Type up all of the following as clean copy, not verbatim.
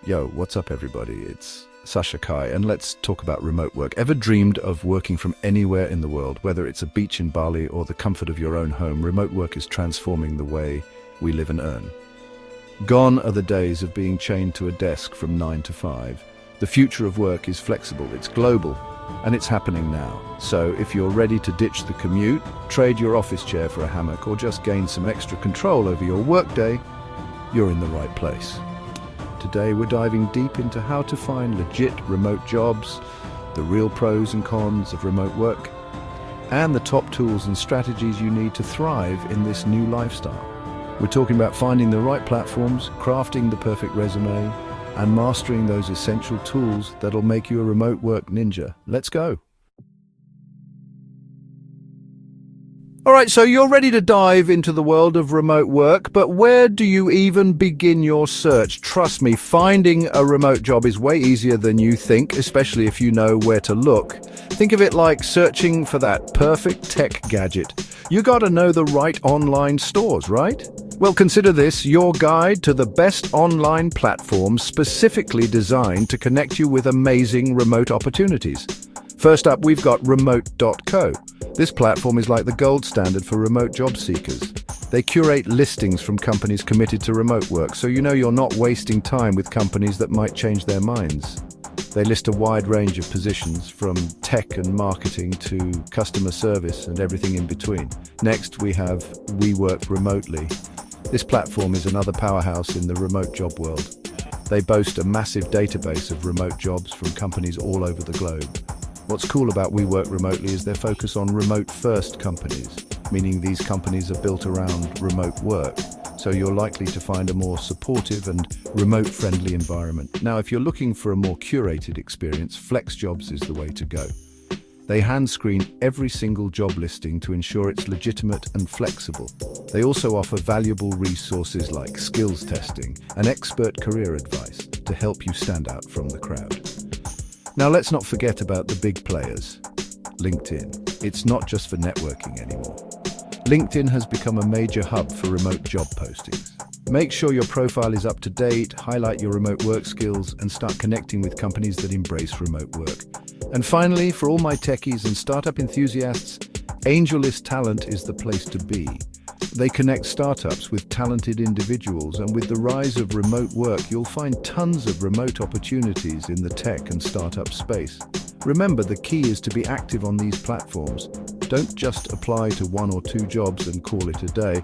Yo, what's up everybody? It's Sasha Kai, and let's talk about remote work. Ever dreamed of working from anywhere in the world? Whether it's a beach in Bali or the comfort of your own home, remote work is transforming the way we live and earn. Gone are the days of being chained to a desk from 9 to 5. The future of work is flexible, it's global, and it's happening now. So if you're ready to ditch the commute, trade your office chair for a hammock, or just gain some extra control over your workday, you're in the right place. Today we're diving deep into how to find legit remote jobs, the real pros and cons of remote work, and the top tools and strategies you need to thrive in this new lifestyle. We're talking about finding the right platforms, crafting the perfect resume, and mastering those essential tools that'll make you a remote work ninja. Let's go. All right, so you're ready to dive into the world of remote work, but where do you even begin your search? Trust me, finding a remote job is way easier than you think, especially if you know where to look. Think of it like searching for that perfect tech gadget. You gotta know the right online stores, right? Well, consider this your guide to the best online platforms specifically designed to connect you with amazing remote opportunities. First up, we've got remote.co. This platform is like the gold standard for remote job seekers. They curate listings from companies committed to remote work, so you know you're not wasting time with companies that might change their minds. They list a wide range of positions, from tech and marketing to customer service and everything in between. Next, we have We Work Remotely. This platform is another powerhouse in the remote job world. They boast a massive database of remote jobs from companies all over the globe. What's cool about We Work Remotely is their focus on remote-first companies, meaning these companies are built around remote work, so you're likely to find a more supportive and remote-friendly environment. Now, if you're looking for a more curated experience, FlexJobs is the way to go. They hand-screen every single job listing to ensure it's legitimate and flexible. They also offer valuable resources like skills testing and expert career advice to help you stand out from the crowd. Now, let's not forget about the big players. LinkedIn. It's not just for networking anymore. LinkedIn has become a major hub for remote job postings. Make sure your profile is up to date, highlight your remote work skills, and start connecting with companies that embrace remote work. And finally, for all my techies and startup enthusiasts, AngelList Talent is the place to be. They connect startups with talented individuals, and with the rise of remote work, you'll find tons of remote opportunities in the tech and startup space. Remember, the key is to be active on these platforms. Don't just apply to one or two jobs and call it a day.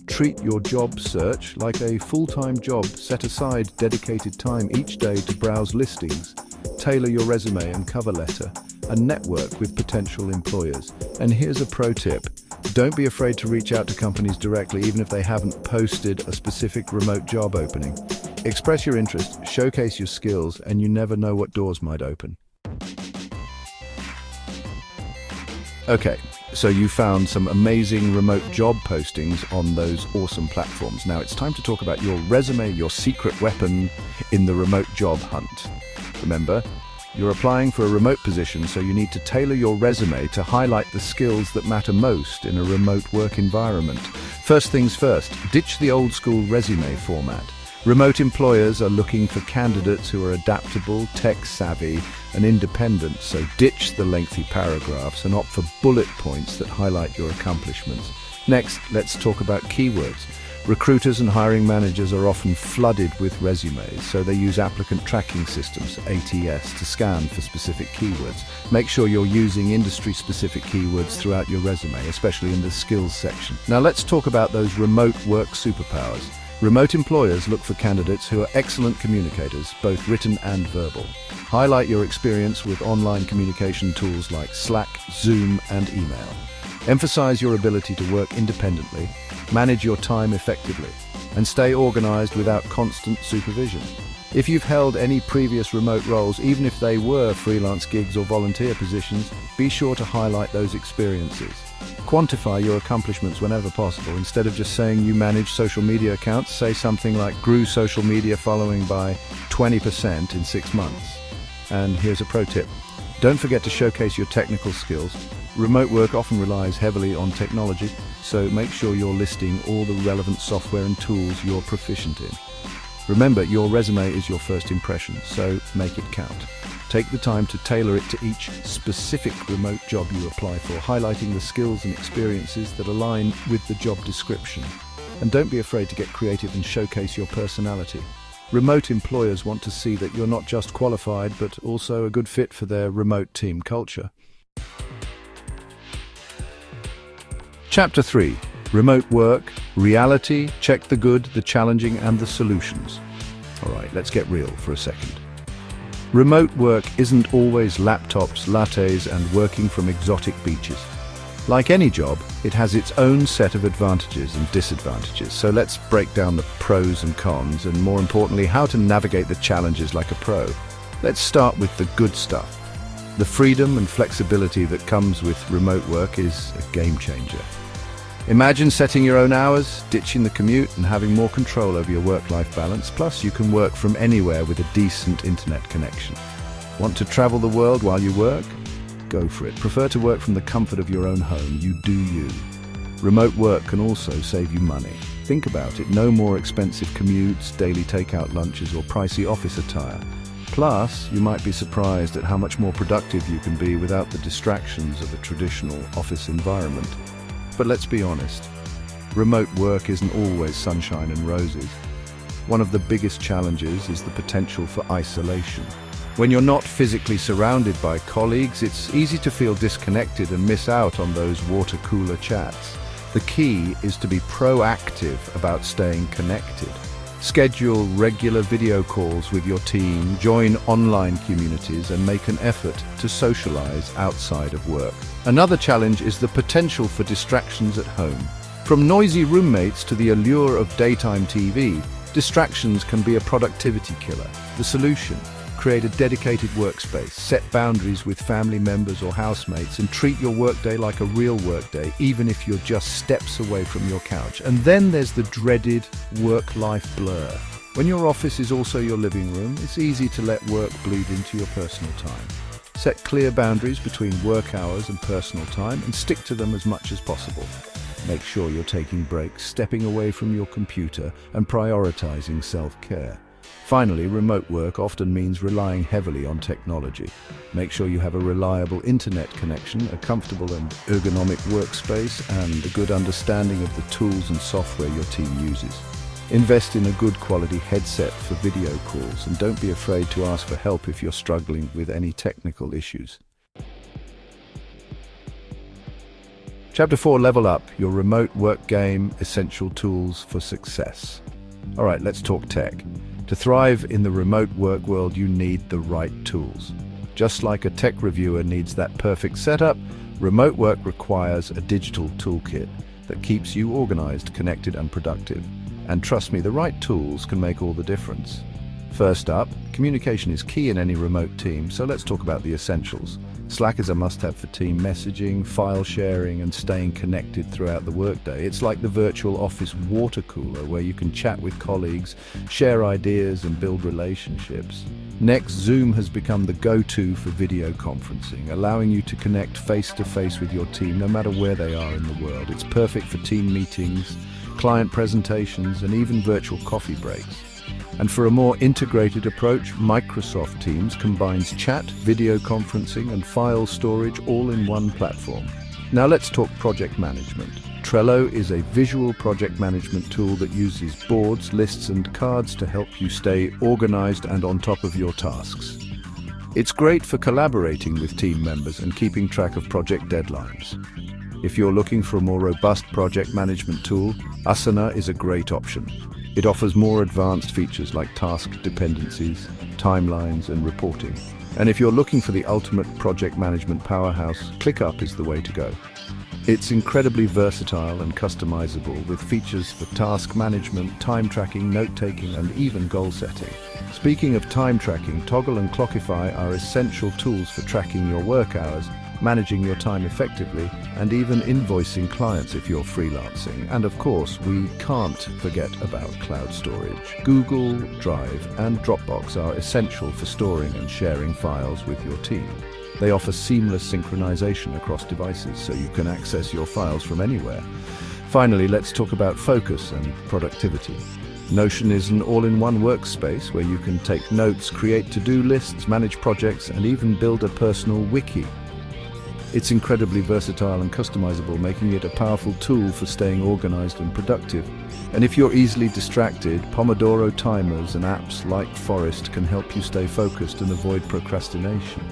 Treat your job search like a full-time job. Set aside dedicated time each day to browse listings, tailor your resume and cover letter, and network with potential employers. And here's a pro tip. Don't be afraid to reach out to companies directly, even if they haven't posted a specific remote job opening. Express your interest, showcase your skills, and you never know what doors might open. Okay, so you found some amazing remote job postings on those awesome platforms. Now it's time to talk about your resume, your secret weapon in the remote job hunt. Remember, you're applying for a remote position, so you need to tailor your resume to highlight the skills that matter most in a remote work environment. First things first, ditch the old school resume format. Remote employers are looking for candidates who are adaptable, tech-savvy, and independent, so ditch the lengthy paragraphs and opt for bullet points that highlight your accomplishments. Next, let's talk about keywords. Recruiters and hiring managers are often flooded with resumes, so they use applicant tracking systems, ATS, to scan for specific keywords. Make sure you're using industry-specific keywords throughout your resume, especially in the skills section. Now let's talk about those remote work superpowers. Remote employers look for candidates who are excellent communicators, both written and verbal. Highlight your experience with online communication tools like Slack, Zoom, and email. Emphasize your ability to work independently, manage your time effectively, and stay organized without constant supervision. If you've held any previous remote roles, even if they were freelance gigs or volunteer positions, be sure to highlight those experiences. Quantify your accomplishments whenever possible. Instead of just saying you manage social media accounts, say something like grew social media following by 20% in 6 months. And here's a pro tip. Don't forget to showcase your technical skills. Remote work often relies heavily on technology, so make sure you're listing all the relevant software and tools you're proficient in. Remember, your resume is your first impression, so make it count. Take the time to tailor it to each specific remote job you apply for, highlighting the skills and experiences that align with the job description. And don't be afraid to get creative and showcase your personality. Remote employers want to see that you're not just qualified, but also a good fit for their remote team culture. Chapter 3. Remote work, reality, check the good, the challenging, and the solutions. All right, let's get real for a second. Remote work isn't always laptops, lattes, and working from exotic beaches. Like any job, it has its own set of advantages and disadvantages. So let's break down the pros and cons, and more importantly, how to navigate the challenges like a pro. Let's start with the good stuff. The freedom and flexibility that comes with remote work is a game changer. Imagine setting your own hours, ditching the commute, and having more control over your work-life balance. Plus, you can work from anywhere with a decent internet connection. Want to travel the world while you work? Go for it. Prefer to work from the comfort of your own home? You do you. Remote work can also save you money. Think about it. No more expensive commutes, daily takeout lunches, or pricey office attire. Plus, you might be surprised at how much more productive you can be without the distractions of a traditional office environment. But let's be honest, remote work isn't always sunshine and roses. One of the biggest challenges is the potential for isolation. When you're not physically surrounded by colleagues, it's easy to feel disconnected and miss out on those water cooler chats. The key is to be proactive about staying connected. Schedule regular video calls with your team, join online communities, and make an effort to socialize outside of work. Another challenge is the potential for distractions at home. From noisy roommates to the allure of daytime TV, distractions can be a productivity killer. The solution: create a dedicated workspace, set boundaries with family members or housemates, and treat your workday like a real workday, even if you're just steps away from your couch. And then there's the dreaded work-life blur. When your office is also your living room, it's easy to let work bleed into your personal time. Set clear boundaries between work hours and personal time, and stick to them as much as possible. Make sure you're taking breaks, stepping away from your computer, and prioritizing self-care. Finally, remote work often means relying heavily on technology. Make sure you have a reliable internet connection, a comfortable and ergonomic workspace, and a good understanding of the tools and software your team uses. Invest in a good quality headset for video calls, and don't be afraid to ask for help if you're struggling with any technical issues. Chapter 4, Level Up, your remote work game, essential tools for success. All right, let's talk tech. To thrive in the remote work world, you need the right tools. Just like a tech reviewer needs that perfect setup, remote work requires a digital toolkit that keeps you organized, connected, and productive. And trust me, the right tools can make all the difference. First up, communication is key in any remote team, so let's talk about the essentials. Slack is a must-have for team messaging, file sharing, and staying connected throughout the workday. It's like the virtual office water cooler where you can chat with colleagues, share ideas, and build relationships. Next, Zoom has become the go-to for video conferencing, allowing you to connect face-to-face with your team no matter where they are in the world. It's perfect for team meetings, client presentations, and even virtual coffee breaks. And for a more integrated approach, Microsoft Teams combines chat, video conferencing, and file storage all in one platform. Now let's talk project management. Trello is a visual project management tool that uses boards, lists, and cards to help you stay organized and on top of your tasks. It's great for collaborating with team members and keeping track of project deadlines. If you're looking for a more robust project management tool, Asana is a great option. It offers more advanced features like task dependencies, timelines, and reporting. And if you're looking for the ultimate project management powerhouse, ClickUp is the way to go. It's incredibly versatile and customizable with features for task management, time tracking, note-taking, and even goal setting. Speaking of time tracking, Toggle and Clockify are essential tools for tracking your work hours, managing your time effectively, and even invoicing clients if you're freelancing. And of course, we can't forget about cloud storage. Google Drive and Dropbox are essential for storing and sharing files with your team. They offer seamless synchronization across devices, so you can access your files from anywhere. Finally, let's talk about focus and productivity. Notion is an all-in-one workspace where you can take notes, create to-do lists, manage projects, and even build a personal wiki. It's incredibly versatile and customizable, making it a powerful tool for staying organized and productive. And if you're easily distracted, Pomodoro timers and apps like Forest can help you stay focused and avoid procrastination.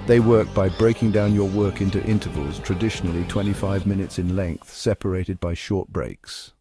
They work by breaking down your work into intervals, traditionally 25 minutes in length, separated by short breaks.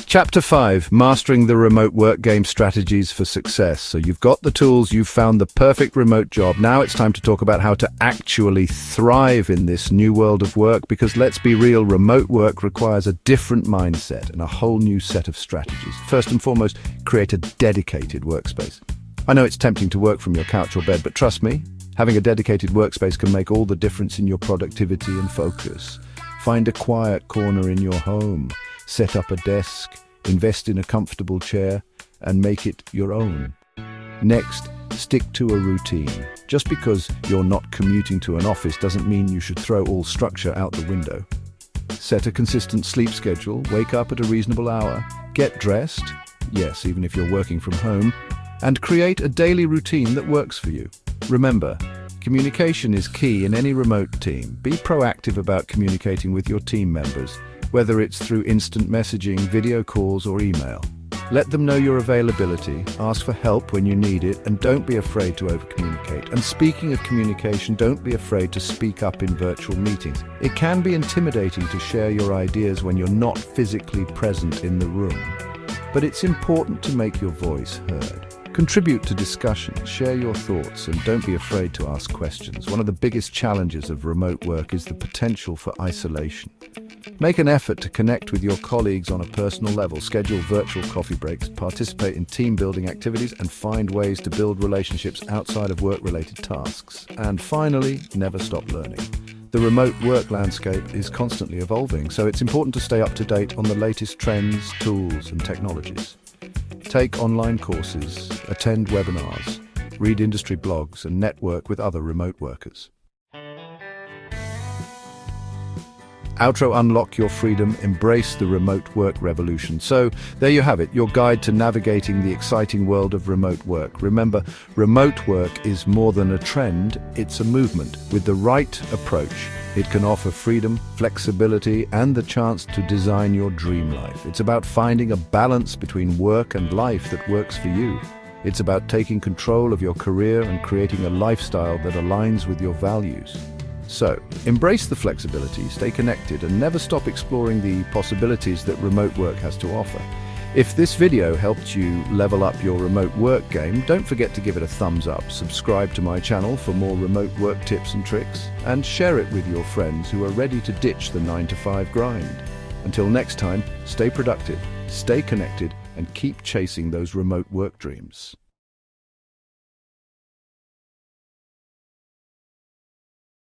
Chapter 5, Mastering the Remote Work Game Strategies for Success. So you've got the tools, you've found the perfect remote job. Now it's time to talk about how to actually thrive in this new world of work, because let's be real, remote work requires a different mindset and a whole new set of strategies. First and foremost, create a dedicated workspace. I know it's tempting to work from your couch or bed, but trust me, having a dedicated workspace can make all the difference in your productivity and focus. Find a quiet corner in your home. Set up a desk, invest in a comfortable chair, and make it your own. Next, stick to a routine. Just because you're not commuting to an office doesn't mean you should throw all structure out the window. Set a consistent sleep schedule, wake up at a reasonable hour, get dressed, yes, even if you're working from home, and create a daily routine that works for you. Remember, communication is key in any remote team. Be proactive about communicating with your team members, whether it's through instant messaging, video calls, or email. Let them know your availability, ask for help when you need it, and don't be afraid to over-communicate. And speaking of communication, don't be afraid to speak up in virtual meetings. It can be intimidating to share your ideas when you're not physically present in the room, but it's important to make your voice heard. Contribute to discussions, share your thoughts, and don't be afraid to ask questions. One of the biggest challenges of remote work is the potential for isolation. Make an effort to connect with your colleagues on a personal level, schedule virtual coffee breaks, participate in team-building activities, and find ways to build relationships outside of work-related tasks. And finally, never stop learning. The remote work landscape is constantly evolving, so it's important to stay up to date on the latest trends, tools, and technologies. Take online courses, attend webinars, read industry blogs, and network with other remote workers. Outro: unlock your freedom, embrace the remote work revolution. So there you have it, your guide to navigating the exciting world of remote work. Remember, remote work is more than a trend, it's a movement. With the right approach, it can offer freedom, flexibility, and the chance to design your dream life. It's about finding a balance between work and life that works for you. It's about taking control of your career and creating a lifestyle that aligns with your values. So, embrace the flexibility, stay connected, and never stop exploring the possibilities that remote work has to offer. If this video helped you level up your remote work game, don't forget to give it a thumbs up, subscribe to my channel for more remote work tips and tricks, and share it with your friends who are ready to ditch the 9-to-5 grind. Until next time, stay productive, stay connected, and keep chasing those remote work dreams.